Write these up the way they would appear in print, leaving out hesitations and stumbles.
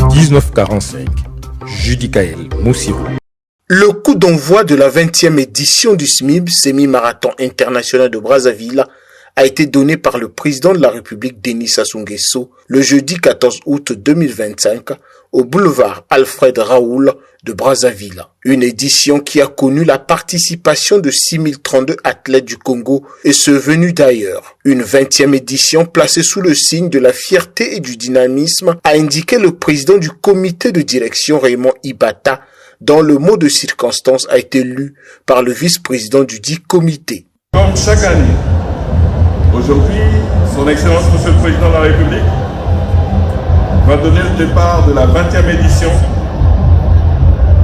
1945, Judicaël Moussirou. Le coup d'envoi de la 20e édition du SMIB, Semi-Marathon International de Brazzaville, a été donné par le président de la République Denis Sassou Nguesso le jeudi 14 août 2025 au boulevard Alfred Raoul de Brazzaville. Une édition qui a connu la participation de 6032 athlètes du Congo et ceux venus d'ailleurs. Une 20e édition placée sous le signe de la fierté et du dynamisme, a indiqué le président du comité de direction Raymond Ibata, dont le mot de circonstance a été lu par le vice-président du dit comité. Comme chaque année, aujourd'hui, son Excellence Monsieur le Président de la République va donner le départ de la 20e édition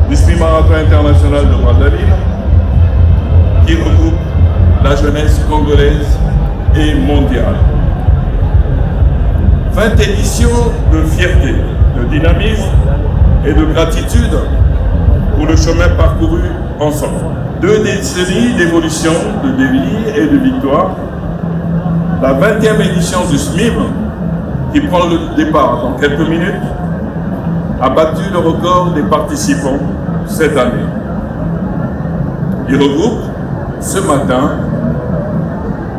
du Semi-Marathon International de Brazzaville, qui regroupe la jeunesse congolaise et mondiale. 20 éditions de fierté, de dynamisme et de gratitude pour le chemin parcouru ensemble. 2 décennies d'évolution, de défis et de victoires. La 20e édition du SMIB, qui prend le départ dans quelques minutes, a battu le record des participants cette année. Il regroupe ce matin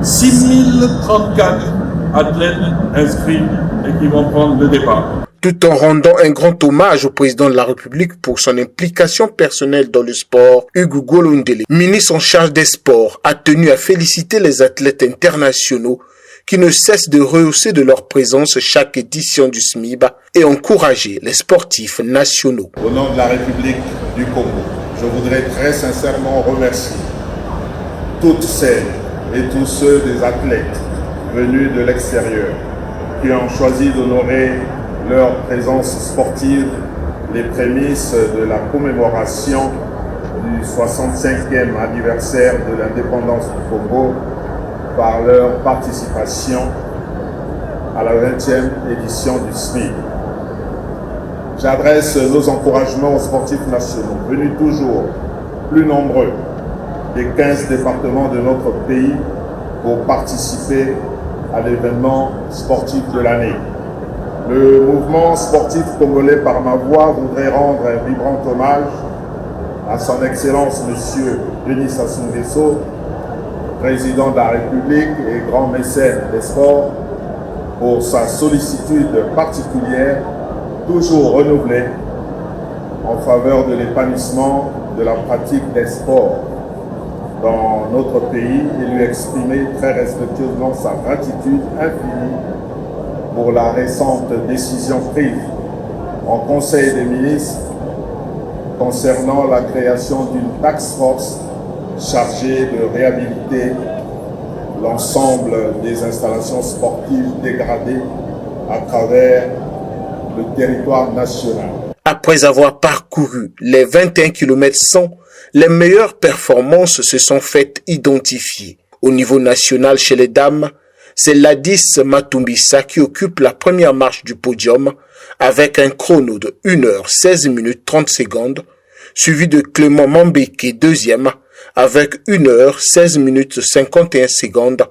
6034 athlètes inscrits et qui vont prendre le départ. Tout en rendant un grand hommage au président de la République pour son implication personnelle dans le sport, Hugo Golondele, ministre en charge des sports, a tenu à féliciter les athlètes internationaux qui ne cessent de rehausser de leur présence chaque édition du SMIB et encourager les sportifs nationaux. Au nom de la République du Congo, je voudrais très sincèrement remercier toutes celles et tous ceux des athlètes venus de l'extérieur qui ont choisi d'honorer leur présence sportive les prémices de la commémoration du 65e anniversaire de l'indépendance du Congo par leur participation à la 20e édition du SMIB. J'adresse nos encouragements aux sportifs nationaux, venus toujours plus nombreux des 15 départements de notre pays pour participer à l'événement sportif de l'année. Le mouvement sportif congolais par ma voix voudrait rendre un vibrant hommage à son Excellence Monsieur Denis Sassou Nguesso, président de la République et grand mécène des sports, pour sa sollicitude particulière, toujours renouvelée, en faveur de l'épanouissement de la pratique des sports dans notre pays et lui exprimer très respectueusement sa gratitude infinie pour la récente décision prise en Conseil des ministres concernant la création d'une task force chargée de réhabiliter l'ensemble des installations sportives dégradées à travers le territoire national. Après avoir parcouru les 21 km 100, les meilleures performances se sont faites identifier. Au niveau national chez les dames, c'est Ladis Matumbisa qui occupe la première marche du podium avec un chrono de 1h16 minutes 30 secondes, suivi de Clément Mambeke deuxième avec 1h16 minutes 51 secondes.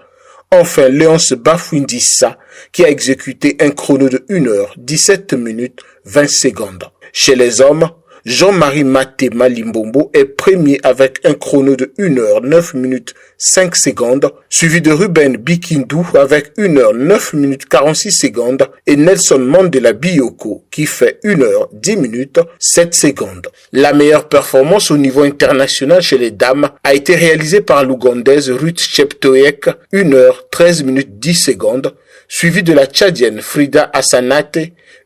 Enfin, Léonce Bafouindissa qui a exécuté un chrono de 1h17 minutes 20 secondes. Chez les hommes, Jean-Marie Matema Limbombo est premier avec un chrono de 1h09 minutes 5 secondes, suivi de Ruben Bikindou avec 1h09 minutes 46 secondes et Nelson Mandela Bioko qui fait 1h10 minutes 7 secondes. La meilleure performance au niveau international chez les dames a été réalisée par l'Ougandaise Ruth Cheptoyek, 1h13 minutes 10 secondes, suivi de la Tchadienne Frida Assanate,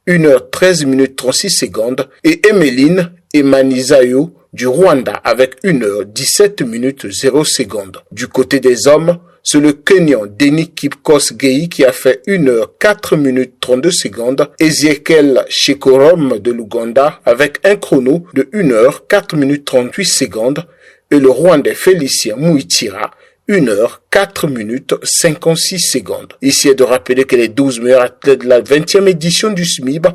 1h13 minutes 36 secondes, et Emeline Emanizayo du Rwanda avec 1h17 minutes 0 secondes. Du côté des hommes, c'est le Kenyan Denis Kipkos Gei qui a fait 1h4 minutes 32 secondes, Ezekiel Shekorom de l'Ouganda avec un chrono de 1h4 minutes 38 secondes, et le Rwandais Félicien Mouitira 1h4 minutes 56 secondes. Ici est de rappeler que les 12 meilleurs athlètes de la 20e édition du SMIB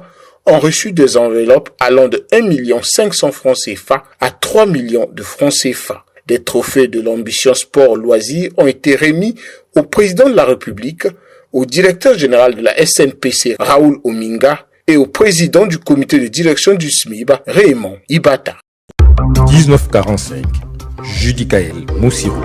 ont reçu des enveloppes allant de 1 500 000 francs CFA à 3 millions de francs CFA. Des trophées de l'ambition sport loisirs ont été remis au président de la République, au directeur général de la SNPC Raoul Ominga et au président du comité de direction du SMIB, Raymond Ibata. 1945, Judicaël Moussirou.